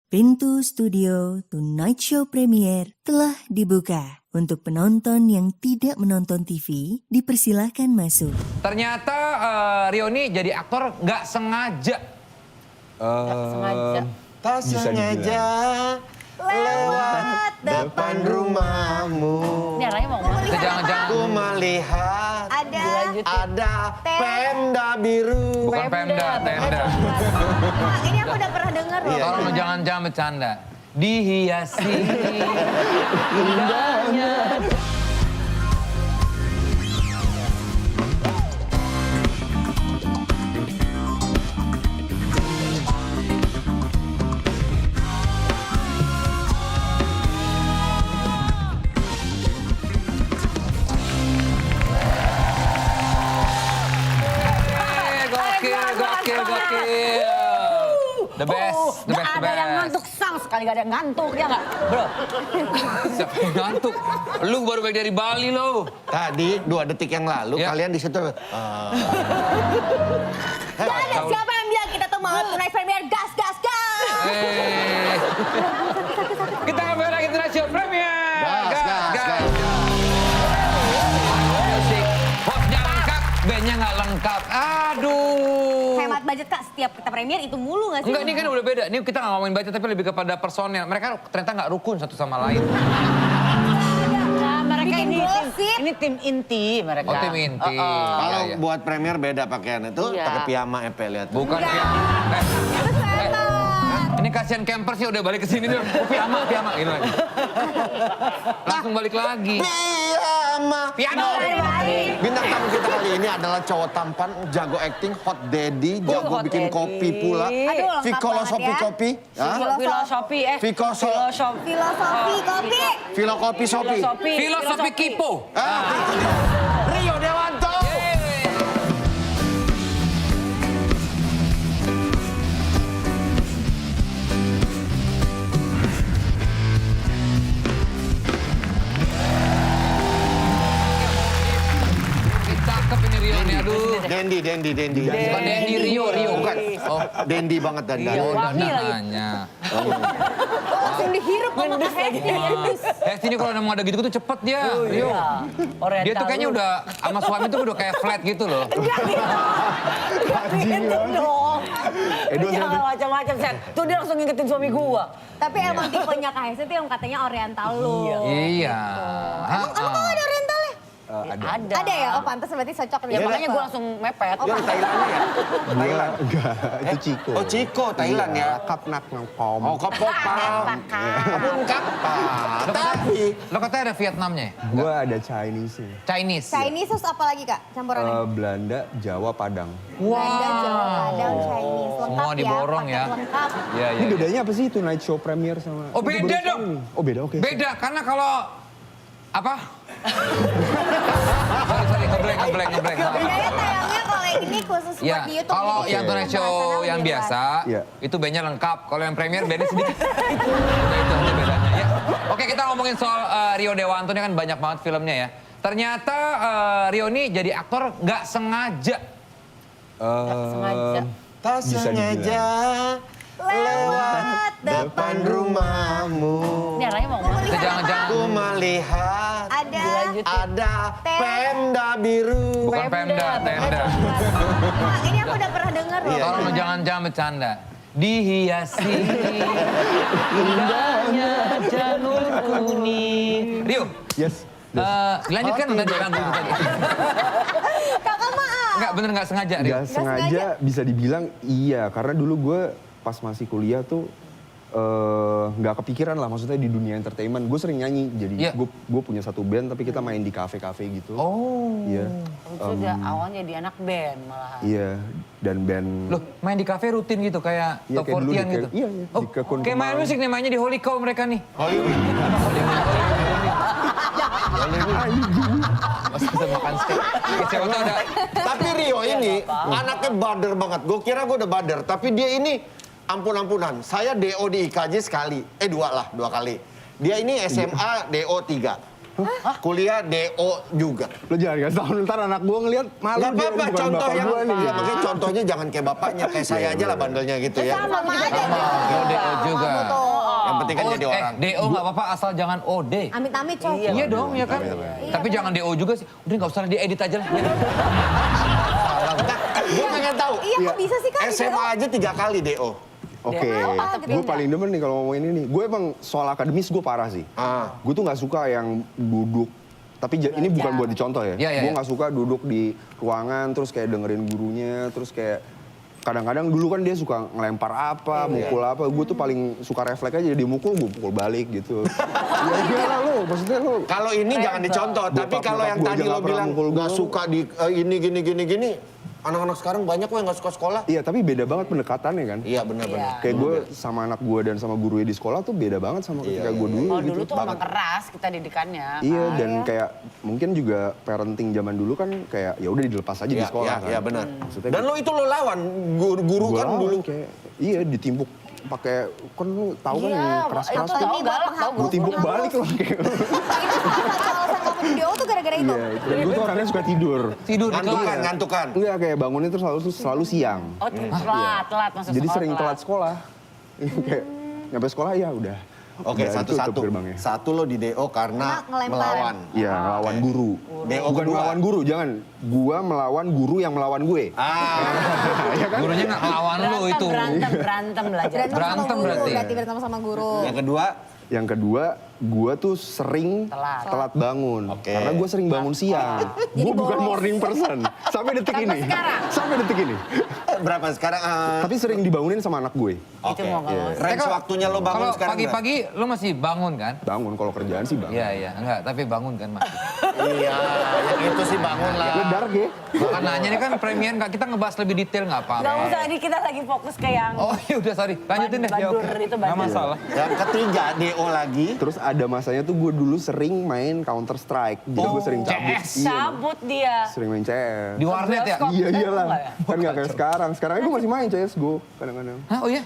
Pintu studio Tonight Show Premiere telah dibuka. Untuk penonton yang tidak menonton TV, dipersilahkan masuk. Ternyata Rio ini jadi aktor nggak sengaja. Nggak sengaja. Tak sengaja lewat depan rumahmu. Ini arahnya mau kemana? Jangan-jangan Ku melihat Dilanjutin. ada Pemda biru. bukan Pemda, Tenda. Ini aku udah pernah denger loh. Tolong lo jangan bercanda. Dihiasi indahnya. Gokil. The best, the best, the Ada yang best. ngantuk sang sekali, gak ada yang ngantuk, ya nggak, bro? Siapa yang ngantuk? Lu baru balik dari Bali lo. Tadi 2 detik yang lalu Ya. kalian di situ. Gak ada siapa yang bilang kita tuh mau Tonight Premiere gas. Kita kembali lagi International Premiere. Gas. Musik. Hostnya lengkap, bandnya nggak lengkap. Aduh. Hemat budget Kak, setiap kita premiere itu mulu gak sih? Enggak, ini kan udah beda. Ini kita nggak ngomongin budget, tapi lebih kepada personel. Mereka ternyata nggak rukun satu sama lain. Nah, mereka Bikin ini gosip. ini tim inti mereka. Oh, tim inti. Kalau Iya. buat premier beda pakaian itu Iya. pakai piyama Epe lihat. Bukan Enggak. Ini kasihan campers ya udah balik ke sini dong. Piyama, ini lagi. Langsung balik lagi. Piyama. Piano. Bintang tamu kita kali ini adalah cowok tampan, jago acting, hot daddy, jago hot bikin daddy. kopi pula. Aduh, lengkap Filosofi banget ya. kopi. Hah? Filosofi Filosofi. Filosofi kopi. Filo kopi Sopi. Filosofi Kipo. Ah, itu dia. Rio Dewanto. Cakep ini Rio nih, aduh. Dendi. Bukan Dendi, Rio. Bukan. Oh, Dendi banget dandan. Iya. oh Wangi lagi. dandanannya. Langsung dihirup sama Kak Hesti. Hesti ini kalau mau ada gitu tuh cepet dia, Rio. Oriental. Dia tuh kayaknya udah sama suami tuh udah kayak flat gitu loh. Gitu dong. Jangan macam-macam, Sen. Tuh dia langsung ngingetin suami gua. Tapi emang tipenya Kak Hesti tuh yang katanya oriental lu. Iya. Emang kok ada orientalnya? Ada. Ada ya? Oh pantas berarti cocok. Ya makanya gua langsung mepet. Dia orang Thailandnya ya? Thailand. Enggak, itu Ciko. Oh Ciko, Thailand ya? Kapnak ng pom. Oh kapopal. Kapun kapal. Tapi Lo katanya ada Vietnamnya ya? Gua ada Chinese nih. Chinese. Chinese terus apa lagi Kak campurannya? Belanda, Jawa, Padang. Belanda, Jawa, Padang, Chinese. Lengkap Semua diborong paket ya. Lengkap. Iya, Ini bedanya apa sih itu Night Show Premiere sama... Oh, beda Itu baru dong. sekali nih. Oh beda, oke. Beda, karena kalau... Apa? sorry, ngeblank. Bedanya tayangnya kalau yang ini khusus Ya, buat di YouTube. kalau jadi yang Tonight Show pembahasannya yang lebih biasa, Iya. itu bandnya lengkap. Kalau yang premier bandnya sedikit. Itu aja bedanya ya. Oke, kita ngomongin soal Rio Dewanto ini kan banyak banget filmnya ya. Ternyata Rio ini jadi aktor nggak sengaja. sengaja. tak Bisa sengaja lewat depan rumahmu. Ini arahnya mau kemana? Jangan-jangan Ku melihat Ada. ada Pemda biru. bukan Pemda, Tenda. Ini aku udah pernah denger loh. Iya. Tolong lo jangan bercanda. Dihiasi indahnya janur kuning. Rio, Yes. lanjutkan tadi lagu itu tadi. Kakak maaf. Enggak, bener nggak sengaja, Rio? Nggak sengaja bisa dibilang iya. Karena dulu gue pas masih kuliah tuh nggak kepikiran lah. Maksudnya di dunia entertainment. Gue sering nyanyi. Jadi Iya. gue punya satu band tapi kita main di kafe-kafe gitu. Oh. Iya. Sudah awalnya jadi anak band malahan. Iya. Dan band... Loh, main di kafe rutin gitu, kayak Iya, Top kayak dulu 40-an di- gitu? iya, Oh, di Kekun kayak main Kemang. musik nih, mainnya di Holy Cow mereka nih. Hollywood. Masih bisa makan steak. Siapa tahu ada... Tapi Rio ini anaknya bader banget. Gue kira gue udah bader, tapi dia ini ampun-ampunan. Saya DO di IKJ sekali, 2 kali. Dia ini SMA DO 3. Kuliah DO juga. Lo jangan kasih tau, ntar anak gue ngeliat malu Gak dia, apa-apa, bukan contoh bapak yang... gua nih. Ya, makanya contohnya jangan kayak bapaknya, kayak saya aja lah bandelnya gitu ya. Sama aja. Oh, DO juga. Kamu tuh. penting kan jadi orang. DO nggak apa-apa asal jangan OD. Amit-amit coy. Iya dong, ya kan? Tapi jangan DO juga sih. Udah nggak usah diedit aja lah. Gue pengen tahu. Iya kok bisa sih Kak? di SMA DO? aja 3 kali DO. Oke, Apa gitu? gue paling demen nih kalau ngomongin ini. Gue emang soal akademis gue parah sih. Gue tuh nggak suka yang duduk. Tapi ini bukan buat dicontoh ya. Iya, iya, Gue iya. nggak suka duduk di ruangan terus kayak dengerin gurunya, terus kayak kadang-kadang dulu kan dia suka ngelempar apa, mukul apa. Gue tuh paling suka refleks aja dia mukul, gue pukul balik gitu. Ya iyalah lo, maksudnya lo. Kalau ini jangan dicontoh, tapi Bokap kalau yang gua tadi aja lo nggak pernah bilang mukul nggak gua. suka di ini gini. Anak-anak sekarang banyak kok yang nggak suka sekolah. Iya, tapi beda banget pendekatannya kan. Iya benar-benar. Kayak gue sama anak gue dan sama gurunya di sekolah tuh beda banget sama ketika gue dulu Kalau gitu. dulu tuh emang keras kita didikannya. Iya, dan kayak mungkin juga parenting zaman dulu kan kayak ya udah dilepas aja di sekolah kan. Iya benar. Maksudnya Dan lo itu lo lawan guru gua kan lawan dulu. kayak iya ditimbuk pakai kan lu tahu kan Iya, yang keras-keras itu tuh. tahu galak tahu Gue timbuk balik loh kayak. Itu salah satu alasan kamu di DO tuh gara-gara itu? Iya, itu. Dan gue tuh orangnya suka tidur. Tidur di kelas. Ngantukan. Enggak kayak bangunnya tuh selalu siang. Oh telat masuk Jadi sekolah sering telat sekolah. Kayak nyampe sekolah ya udah. Oke, Udah, itu satu-satu. tutup gerbangnya. Satu lo di DO karena Karena ngelempar. melawan. Iya, ngelawan guru. DO Bukan kedua. melawan guru, jangan. Gua melawan guru yang melawan gue. Ah, Iya kan? Gurunya nggak ngelawan lu itu. Berantem belajar. Berantem sama guru, berarti. berantem sama guru. yang kedua Yang kedua, gua tuh sering Telat. bangun. Oke. Karena gua sering bangun siang. Gua bukan morning person. Sampai detik ini. Sampai detik ini. berapa sekarang? Tapi sering dibangunin sama anak gue. Itu mau nggak mau. Range waktunya lo bangun Kalau sekarang pagi-pagi lu masih bangun kan? Bangun kalau kerjaan sih bangun. Iya, enggak, tapi bangun kan masih. Iya, yang itu sih bangun lah. Gue dark ya. Bahkan nanya ini kan premier, nggak kita ngebahas lebih detail nggak apa-apa. Gak usah, ini kita lagi fokus ke yang Oh iya udah sorry, lanjutin deh. Ya, Bandur oke. itu Nggak bandur. masalah. Yang ketiga DO lagi. Terus ada masanya tuh gue dulu sering main Counter Strike. Jadi gue sering cabut. CS. Iya, cabut dia. sering main CS. Di warnet ya? Bioskop. Iya iyalah. Enggak ya? Kan nggak kayak sekarang. Sekarang gue masih main CSGO kadang-kadang. Hah, oh iya?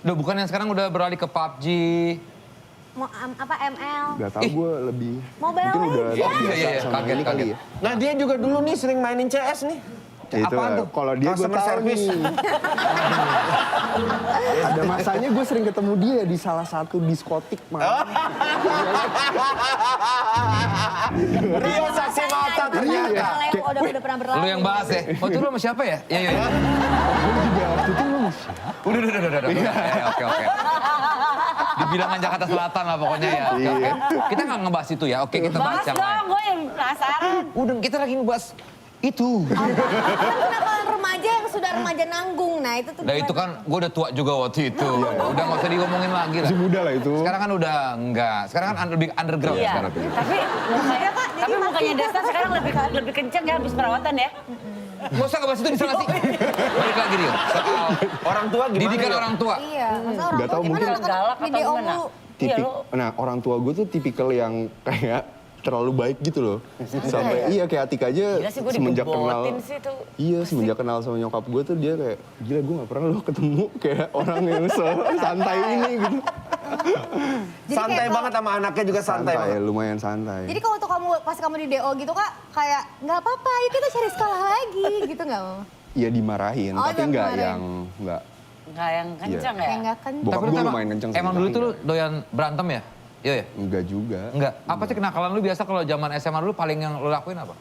Udah bukan yang sekarang udah beralih ke PUBG. Mau apa ML? Gak tau gue lebih. Mobile Mungkin udah Legends. terbiasa Iya, sama kaget, ini kali kaget. ya. Nah dia juga dulu nih sering mainin CS nih. Ya itu Apaan lah. tuh? Kalau dia gue Customer tahu service. nih. Ada masanya gue sering ketemu dia di salah satu diskotik malam. Rio saksi mata ternyata. Leo udah pernah berlalu. Lu yang bahas ya? Oh itu lu sama siapa ya? Iya, iya. Gue juga waktu itu lu Udah. Ya, oke. Dibilangan Jakarta Selatan lah pokoknya ya. Oke. Kita nggak ngebahas itu ya. Oke, kita bahas Bahas yang dong, lain. gue yang penasaran. Udah, kita lagi ngebahas itu. Kan kenakalan remaja yang sudah remaja nanggung. Nah itu tuh. Nah itu kan gue udah tua juga waktu itu. Udah nggak usah diomongin lagi lah. masih muda lah itu. Sekarang kan udah enggak. Sekarang kan lebih underground Iya, sekarang. tapi mukanya Desta sekarang lebih kenceng ya habis perawatan ya. Gak usah ngebahas itu di sana sih. Balik lagi Rio. Soal Orang tua gimana? didikan Rio? orang tua. Iya, masa orang Nggak tua tahu, gimana mungkin lah kan galak atau video gimana? mulu. Iya, Tipik, lu- nah orang tua gue tuh tipikal yang kayak terlalu baik gitu loh. Sampai iya kayak Atika aja Gila sih gue semenjak kenal. digebotin sih tuh. Iya semenjak kenal sama nyokap gue tuh dia kayak gila gue gak pernah loh ketemu kayak orang yang santai ini gitu. Jadi Santai kayak banget sama anaknya juga santai banget. lumayan santai. Jadi kalau waktu kamu pas kamu di DO gitu Kak, kayak nggak apa-apa, yuk kita cari sekolah lagi gitu nggak mau? Iya dimarahin, Oh, tapi nggak dimarahin. yang nggak. Enggak yang kenceng ya? Kayak nggak kan? Bokap Tapi lu gue emang- lumayan kenceng. Emang dulu tuh lu doyan berantem ya? Iya ya? Enggak juga. Enggak. Apa sih kenakalan lu biasa kalau zaman SMA dulu paling yang lu lakuin apa?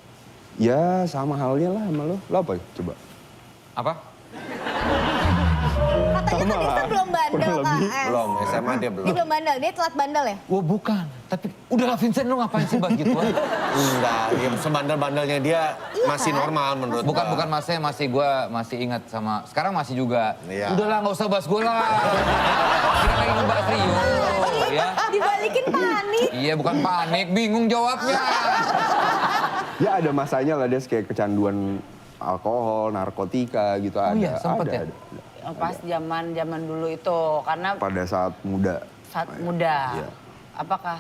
Ya sama halnya lah sama lo. Lo apa ya? Coba. Apa? Katanya kan Desta belum bandel Kak. Belum, SMA dia belum. Dia belum bandel, dia telat bandel ya? Wah bukan. Tapi udahlah Vincent lu ngapain sih bahas gitu? Enggak, ya, sebandel-bandelnya dia masih normal menurut Bukan gua. masnya masih gua masih ingat sama sekarang masih juga. Iya. Udahlah nggak usah bahas gua lah. Kita lagi ngebahas Rio ya. Dibalikin panik. Iya bukan panik, bingung jawabnya. Ya ada masanya lah dia kayak kecanduan alkohol, narkotika gitu ada. iya, sempet ya? ada. Pas zaman dulu itu karena Pada saat muda. saat muda. Iya. Apakah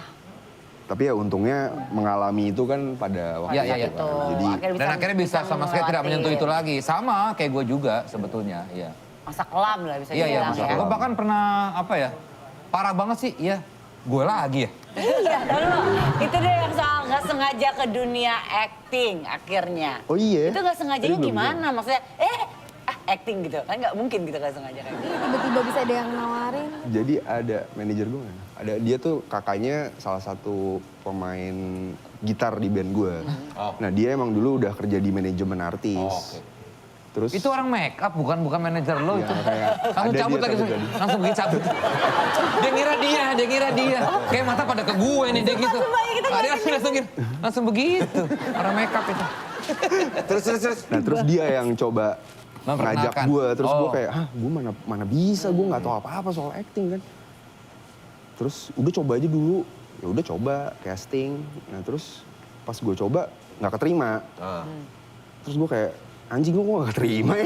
Tapi ya untungnya mengalami itu kan pada waktu Iya, iya, iya. itu. kan. Jadi Dan akhirnya bisa sama sekali tidak menyentuh itu lagi. Sama kayak gue juga sebetulnya. Iya. masa kelam lah bisa Iya, iya. dibilang ya. Gue bahkan pernah apa ya? Parah banget sih. Iya. Gue lagi ya. Iya, tahu lo. Itu dia yang soal nggak sengaja ke dunia acting akhirnya. Oh iya? Itu nggak sengajanya Tadi belum gimana? Maksudnya, acting gitu? Kan nggak mungkin gitu kan sengaja kayak gitu. Iya, tiba-tiba bisa ada yang nawarin. Jadi ada manajer gue kan. Dia tuh kakaknya salah satu pemain gitar di band gue. Nah dia emang dulu udah kerja di manajemen artis. Terus Itu orang make up, bukan manajer lo itu. kayak Langsung ada cabut dia lagi, tapi tadi. langsung begini cabut. Dia ngira dia. Kayak mata pada ke gue nih, dia gitu. Dia langsung begitu. Orang make up itu. Terus. Nah terus dia yang coba ngajak Memperkenalkan. gue, terus gue Oh. kayak, gue mana bisa, gue nggak tahu apa-apa soal acting kan. Terus udah coba aja dulu, ya udah coba casting. Nah terus pas gue coba nggak keterima. Terus gue kayak, anjing gue kok gak keterima ya?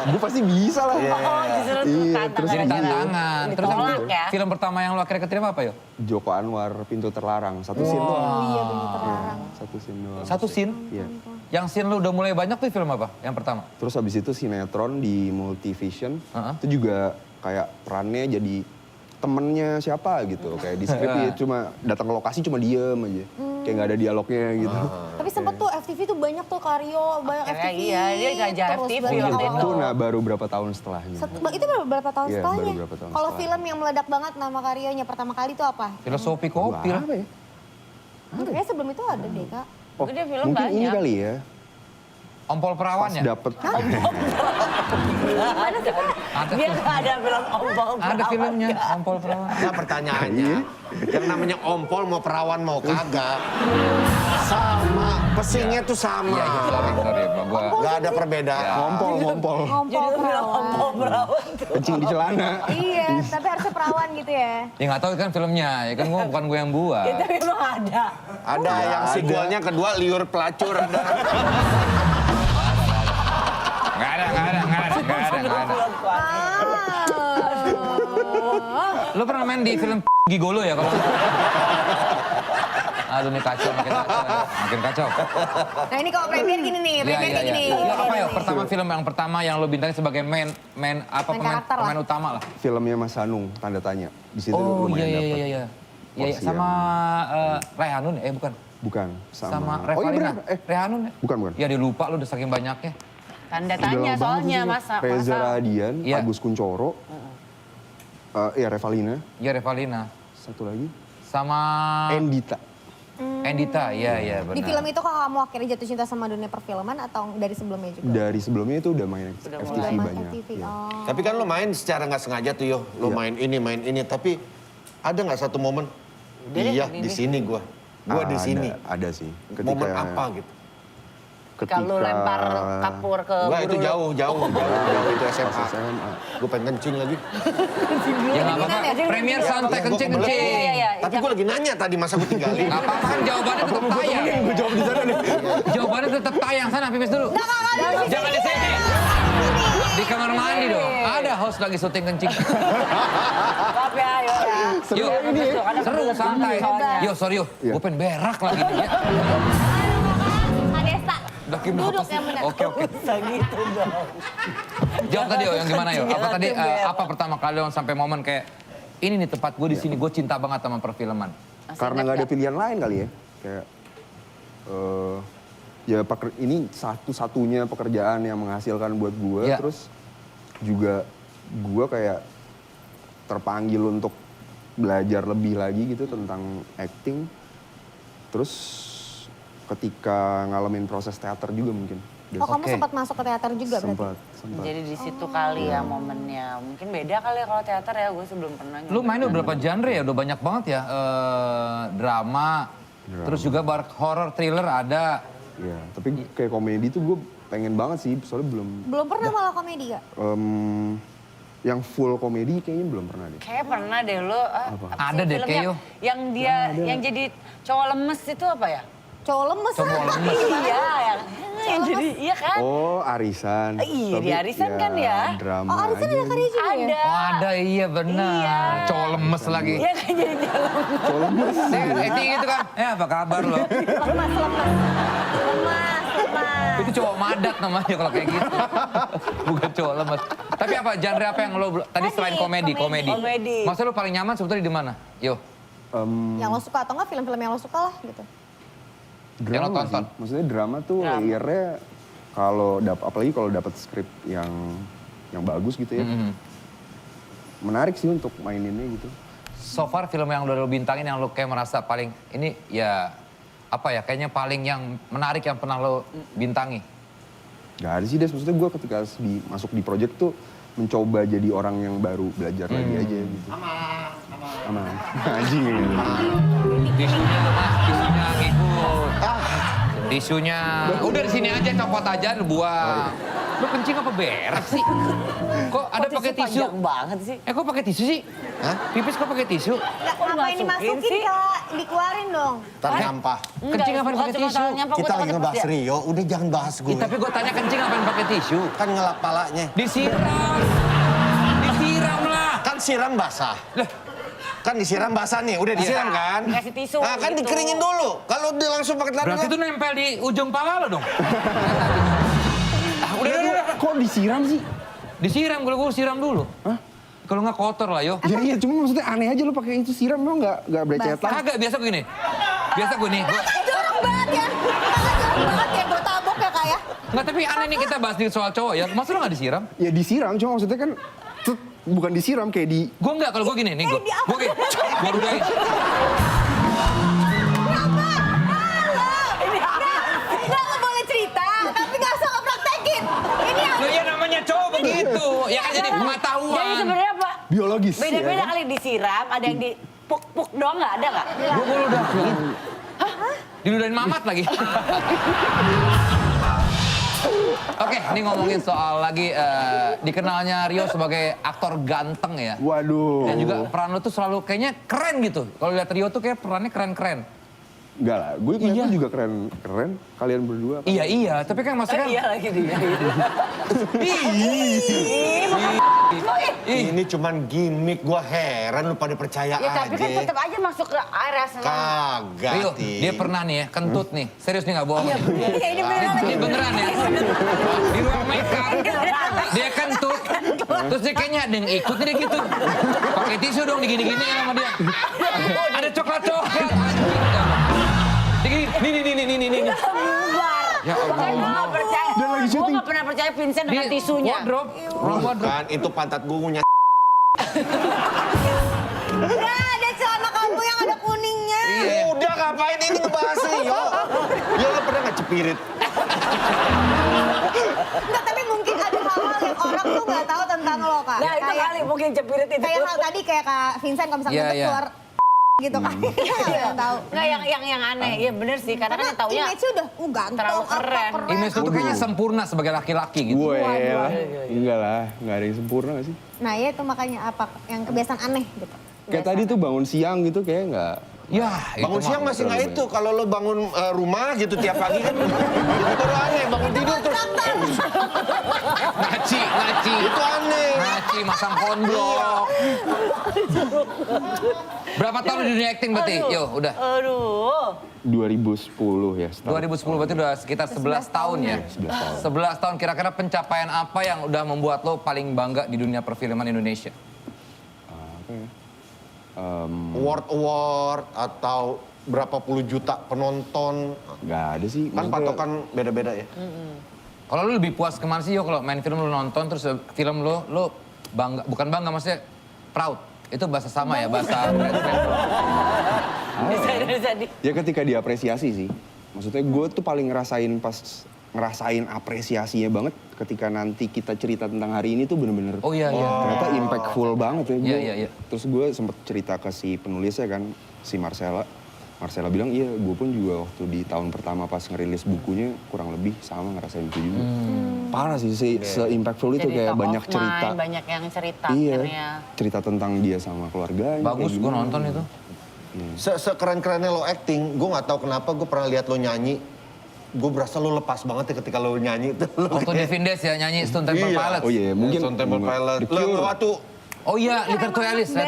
Gue pasti bisa lah. Oh, justru itu Iya, tantangan. terus Jadi Iya. tantangan. Terus yang Ditolak ya? film pertama yang lo akhirnya keterima apa yo? Joko Anwar, Pintu Terlarang, satu scene doang. Oh iya, bener terlarang. Satu scene doang. Satu scene? Iya. Yang scene lo udah mulai banyak tuh film apa? Yang pertama? Terus habis itu sinetron di Multivision, Heeh. itu juga kayak perannya jadi temennya siapa gitu. Kayak di skrip ya cuma datang ke lokasi cuma diem aja. Kayak nggak ada dialognya gitu. Tapi sempet tuh FTV tuh banyak tuh Karyo, banyak Akhirnya FTV. iya, dia raja terus FTV banyak waktu awal-awal. Itu nah baru berapa tahun setelahnya. Itu berapa tahun Iya, setelahnya? baru berapa tahun Kalau setelahnya. film yang meledak banget nama Karyonya pertama kali itu apa? Filosofi kopi lah. Apa ya? Kayaknya sebelum itu ada deh kak. Oh, Dia film mungkin ini banyak. kali ya. Ompol Pas perawannya? dapet. Ada, Dia nggak ada film ompol ada perawan. filmnya, Ompol perawan. Nah pertanyaannya, yang namanya ompol mau perawan mau kagak, sama, pesingnya tuh sama. Iya, sorry, Pak. Gua Gak ada perbedaan. Ngompol. Ngompol Jadi film perawan. ompol perawan tuh. Kencing di celana. Iya, tapi harusnya perawan gitu ya. ya nggak tahu kan filmnya, ya kan gua bukan gue yang buat. Itu memang ada. Ada yang ada. sequelnya kedua liur pelacur ada. Nggak ada. Lo pernah main di film Gigolo ya kalau? Aduh ini kacau, makin kacau. Nah ini kalau premier gini nih, premier kayak gini. Iya, apa ya? Pertama film yang pertama yang lo bintangin sebagai main karakter lah. pemain utama lah. Filmnya Mas Hanung, Tanda Tanya. Di situ Oh lumayan iya. dapet. Iya, Porsi sama Rehanun bukan. Bukan, Sama Oh iya Revalina. benar, Rehanun ya? bukan. Ya dia lupa lo udah saking banyaknya. Tanda Udah tanya lama soalnya banget sih. masa. Reza Radian, Iya. Agus Kuncoro, iya Revalina, Iya Revalina. satu lagi, Sama Endita. Endita, iya benar. Di film itu kok kamu akhirnya jatuh cinta sama dunia perfilman atau dari sebelumnya juga? Dari sebelumnya itu udah main FTV Udah main banyak. FTV, Iya. oh. Tapi kan lo main secara nggak sengaja tuh yo, lo main ini, tapi ada nggak satu momen? Iya di sini gua di sini. Ada sih. Momen apa gitu? Kalau lempar kapur ke Gua itu guru lo. jauh itu SMA. SMA. Gue pengen kencing lagi. Ya nggak apa-apa, premier santai kencing-kencing. Iya. Tapi gue lagi nanya tadi masa gue tinggalin. Nggak apa-apa kan jawabannya tetap tayang. Gue jawab di sana nih. Jawabannya tetap tayang, sana pipis dulu. Jangan di sini. Di kamar mandi dong. Ada host lagi syuting kencing. Maaf ya, ayo ya. Yuk, seru santai. Yo sorry yo, Iya. gue pengen berak lagi nih ya. Adesta, Udah Kim, duduk apa sih? yang benar. Oke. Bisa gitu dong. Jawab tadi yo yang gimana yo? Apa Jangan tadi dibiarkan. apa pertama kali lo sampai momen kayak ini nih tempat gue di sini, gue cinta banget sama perfilman. Karena nggak ada pilihan lain kali ya. Kayak ya ini satu-satunya pekerjaan yang menghasilkan buat gue. Iya. Terus juga gue kayak terpanggil untuk belajar lebih lagi gitu tentang acting. Terus ketika ngalamin proses teater juga mungkin. Oh kamu Oke. sempat masuk ke teater juga berarti? Sempat. Jadi di situ kali ya momennya. Mungkin beda kali ya kalau teater ya, gue sebelum pernah. Lu main udah berapa genre ya? Udah banyak banget ya. Drama, terus juga horror, thriller ada. Ya, tapi kayak komedi tuh gue pengen banget sih, soalnya belum Belum pernah malah komedi kak? yang full komedi kayaknya belum pernah deh. Kayak pernah deh lo. Ada deh, Keyo. Yang dia, yang jadi cowok lemes itu apa ya? Cowok lemes. Cowok lemes. Iya, yang jadi, iya kan? Oh, arisan. Iya, Tapi di arisan kan ya? Drama Oh Arisan aja. ada karya juga ya? Ada. Oh ada iya benar. Iya. Cowok lemes lagi. Iya kan jadi jalan. Itu gitu kan. Ya apa kabar lo? Lemas. Itu cowok madat namanya kalau kayak gitu. Bukan cowok lemes. Tapi apa genre apa yang lo tadi selain komedi? Komedi. Maksudnya lo paling nyaman sebetulnya di mana? Yo. Yang lo suka atau enggak film-film yang lo suka lah gitu. Yang lo Drama tonton. sih. Maksudnya drama tuh layernya apalagi kalau dapat skrip yang bagus gitu ya. Menarik sih untuk maininnya gitu. So far film yang udah lo bintangin yang lo kayak merasa paling ini ya apa ya kayaknya paling yang menarik yang pernah lo bintangi. Gak ada sih Des, maksudnya gue ketika masuk di project tuh mencoba jadi orang yang baru belajar lagi aja gitu. Aman. Anjing ini. Tisunya lo mas, tisunya ngikut. Tisunya, udah di sini aja copot aja lu buang. Lu kencing apa berak sih? Kok ada pakai tisu? Panjang banget sih. Kok pakai tisu sih? Hah? Pipis kok pakai tisu? Ngapain dimasukin sih? Kak? Dikeluarin dong. Ntar nyampah. Kencing apa pakai tisu? Kita lagi ngebahas Rio, udah jangan bahas gue. Tapi gue tanya kencing apa pakai tisu? Kan ngelap palanya. Disiram. Disiram lah. Kan siram basah. Lah, Kan disiram basah nih, udah disiram kan? Kasih tisu Nah kan gitu. dikeringin dulu. Kalau dia langsung pakai tangan. berarti itu nempel di ujung pala lo dong? Udah. Kok disiram sih? Disiram, kalau gue siram dulu. Hah? Kalau nggak kotor lah, yo. Ya iya, cuma maksudnya aneh aja lo pakai itu siram lo nggak berecetan. Kagak, biasa gue gini. Biasa gue nih. Jorok banget ya. Jorok banget ya, gue tabok ya Kak ya. Nggak, tapi aneh nih kita bahas di soal cowok ya. Masa lo nggak disiram? Ya disiram, cuma maksudnya kan bukan disiram kayak di... Gue nggak, kalau gue gini, nih gue. di apa? Gue gini, gue udahin. Nggak, lo boleh cerita, tapi nggak usah ngepraktekin. Ini yang Lo ya namanya cowok begitu. Ya kan jadi Jadi pengetahuan. sebenarnya apa? Biologis. Beda-beda ya kan? kali disiram, ada yang di puk-puk doang nggak ada nggak? Gue udah. Diludahin mamat lagi. Oke, ini ngomongin soal lagi dikenalnya Rio sebagai aktor ganteng ya. Waduh. Dan juga peran lo tuh selalu kayaknya keren gitu. Kalau lihat Rio tuh kayak perannya keren-keren. Enggak lah, gue keliatan juga keren kalian berdua. Kan? Iya, tapi kan maksudnya kan... Iya lagi dia. Ini cuman gimmick, gua heran lu pada percaya Ya tapi kan aja. tetap aja masuk ke area senang. Kagak, Rio, Ti. dia pernah nih ya, kentut nih. Serius nih gak bohong. Iya, ini beneran Ini beneran ya. Di ruang makeup, dia kentut. Terus dia kayaknya ada yang ikut nih dia gitu. Pakai tisu dong digini-gini sama dia. Ada coklat-coklat. Nih. Bubar. Ya Allah. Saya nggak percaya. Dia lagi Gue syuting. nggak pernah percaya Vincent dengan Di tisunya. wardrobe. Ruang wardrobe. Kan itu pantat gua ngunyah. Nah, ada celana kamu yang ada kuningnya. Iya. Udah ngapain ini ngebahas Rio? Ya lo pernah nggak cepirit? Enggak, tapi mungkin ada hal-hal yang orang tuh nggak tahu tentang lo Kak. Nah itu kali mungkin cepirit itu. Kayak hal tadi kayak Kak Vincent kalau misalnya Iya, kentut iya. keluar gitu kan. Nggak ada yang tahu. Nggak yang aneh. Iya bener sih karena kan Karena taunya image-nya udah ganteng, terlalu keren. Image lu tuh kayaknya sempurna sebagai laki-laki gitu. Gue lah, enggak lah, nggak ada yang sempurna gak sih? Nah ya itu makanya apa yang kebiasaan aneh gitu. Kayak tadi tuh bangun siang gitu kayak nggak... Ya, Bangun itu siang mah. masih nggak itu. Kalau lo bangun rumah gitu tiap pagi kan itu baru aneh. Bangun tidur terus Ngaci. itu aneh. Ngaci, masang konblok. Berapa tahun di dunia acting berarti? Yo, udah. Aduh. 2010 ya. 2010 berarti udah sekitar 11 tahun ya? 11 tahun. 11 tahun, kira-kira pencapaian apa yang udah membuat lo paling bangga di dunia perfilman Indonesia? Apa ya? Award atau berapa puluh juta penonton. Nggak ada sih. Kan maksudnya- patokan beda-beda ya. Kalau lo lebih puas kemana sih yo kalau main film lo nonton terus film lo bangga, bukan bangga maksudnya proud. Itu bahasa sama ya, bahasa Bisa di. Ya ketika diapresiasi sih. Maksudnya gue tuh paling ngerasain apresiasinya banget ketika nanti kita cerita tentang hari ini tuh bener-bener Oh iya. ternyata impactful banget ya. Iya. Terus gue sempet cerita ke si penulisnya kan, si Marcella. Marcella bilang iya gue pun juga waktu di tahun pertama pas ngerilis bukunya kurang lebih sama ngerasain itu juga. Parah sih, se-impactful itu Jadi kayak top banyak of cerita. mind, banyak yang cerita Iya, akhirnya. cerita tentang dia sama keluarganya. Bagus, kayak gue gimana. nonton itu. Sekeren-kerennya lo acting, gue nggak tahu kenapa gue pernah lihat lo nyanyi. Gue berasa lo lepas banget ya ketika lo nyanyi itu. Waktu di Vindes ya nyanyi Stone Temple Iya. Pilots. Oh iya, mungkin Stone Temple Pilot. The Cure. Lo waktu Oh iya, Letter to Alice. Iya,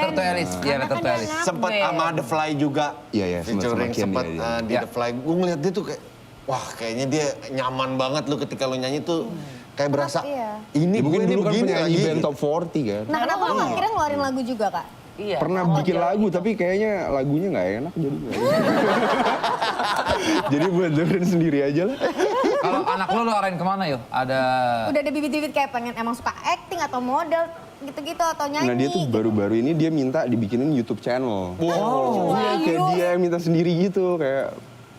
Letter to Alice. sempet sama The Fly juga. Iya, sempet sama Featuring Ken, sempet iya. di Iya. The Fly. Gue ngeliat dia tuh kayak, wah kayaknya dia nyaman banget lo ketika lo nyanyi tuh. Kayak berasa, Iya. ini Ya, mungkin gue ini dulu kan begini penyanyi lagi. band top 40 kan. Nah kenapa lo akhirnya ngeluarin lagu juga Kak? Iya. Pernah Oh, bikin jauh lagu gitu. tapi kayaknya lagunya nggak enak jadi nggak. Jadi buat dengerin sendiri aja lah. Kalau anak lu arahin kemana yo? Udah ada bibit-bibit kayak pengen emang suka acting atau model gitu-gitu atau nyanyi. Nah dia tuh baru-baru ini dia minta dibikinin YouTube channel. Wow. Iya kayak dia yang minta sendiri gitu kayak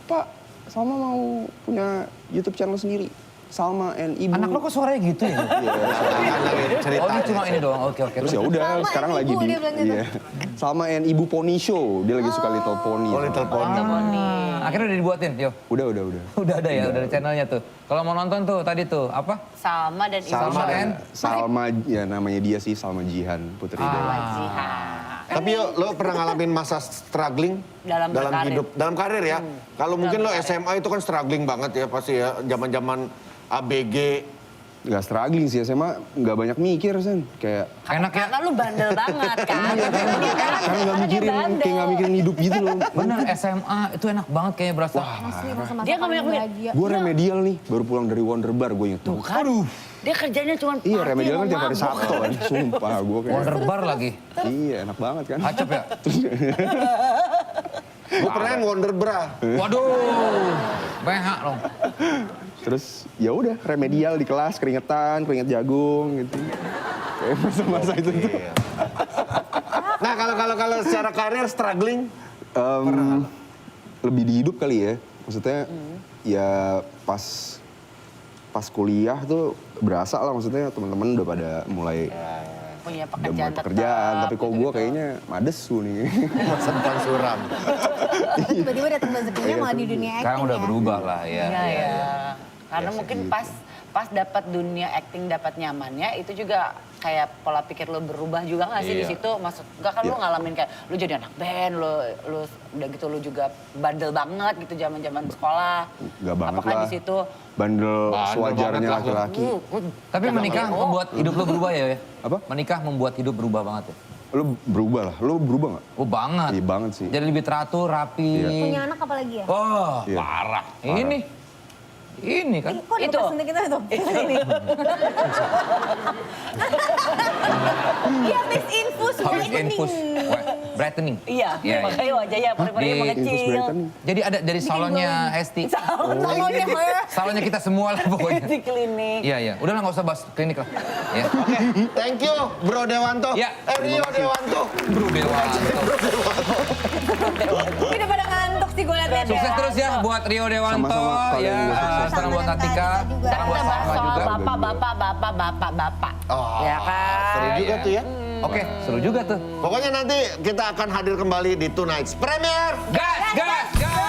Pak Salma mau punya YouTube channel sendiri. Salma and Ibu. Anak lo kok suaranya gitu ya? Iya, Oh ini cuma ini doang, oke. terus ya udah Salma sekarang and lagi Ibu, di dia bilang gitu. iya. Salma and Ibu Pony Show. Dia lagi suka Little Pony. Oh, Little Pony. Akhirnya udah dibuatin, yo. Udah. Udah ada ya, udah ada channelnya tuh. Kalau mau nonton tuh tadi tuh apa? Salma dan Ibu. Salma and Salma ya namanya dia sih Salma Jihan Putri Dewa. Tapi yo, lo pernah ngalamin masa struggling Dalam berkarir. hidup, dalam karir ya? Kalau mungkin lo SMA itu kan struggling banget ya pasti ya, zaman-zaman ABG. Gak struggling sih SMA, gak banyak mikir Sen. Kayak enak ya? Karena lu bandel banget kan. karena gak mikirin, kayak gak mikirin hidup gitu loh. Bener SMA itu enak banget kayaknya berasa. Asli masa-masa Dia nggak paling banyak bahagia. Gue remedial nih, baru pulang dari Wonder Bar gue inget tuh. Aduh. Dia kerjanya cuma party Iya remedial kan sama tiap hari mabuk. Sabtu kan, sumpah gue kayak. Wonder Bar lagi. Iya enak banget kan. Acep ya? Gue pernah yang Wonder Bra. Waduh. BH dong. Terus ya udah remedial di kelas, keringet jagung gitu. Kayak masa-masa itu tuh. Nah kalau secara karir struggling, Lebih di hidup kali ya. Maksudnya ya pas kuliah tuh berasa lah maksudnya teman-teman udah pada mulai Punya udah mulai pekerjaan pekerjaan, tapi kok gue kayaknya madesu nih. masa depan suram. Tapi tiba-tiba datang rezekinya malah di dunia acting Sekarang udah ya. berubah lah ya. Iya ya. Karena mungkin pas dapat dunia acting dapat nyamannya itu juga kayak pola pikir lo berubah juga nggak sih di Iya. situ? Maksud nggak kan lo ngalamin kayak lo jadi anak band, lo udah gitu lo juga bandel banget gitu zaman sekolah. Gak banget Apakah lah. di situ Bandel sewajarnya banget lah. laki-laki. Tapi menikah membuat hidup lo berubah ya? Apa? Menikah membuat hidup berubah banget ya? Lo berubah lah, lo berubah gak? Oh banget. Iya banget sih. Jadi lebih teratur, rapi. Punya anak apa lagi ya? Oh, Iya. parah. Ini kan. Kok Itu. itu kita tuh? Ini. Dia habis infus Habis brightening. infus. Brightening. iya, Iya, makanya wajahnya pori-porinya Di- mengecil. Infus brightening. Jadi ada dari salonnya Hesti. Salonnya Salonnya kita semua lah pokoknya. Di klinik. Iya. Udahlah nggak usah bahas klinik lah. Ya. Thank you Bro Dewanto. Ya. Rio Dewanto. Bro Dewanto. Udah pada ngantuk sih gue liatnya. Sukses terus ya buat Rio Dewanto. Sama-sama, kalian Ya, juga sukses. salam buat Atika. Juga. Salam buat Kita bahas Salma soal juga. bapak. Oh, Ya kan? seru juga tuh ya. Oke, seru juga tuh. Pokoknya nanti kita akan hadir kembali di Tonight's Premier. Gas!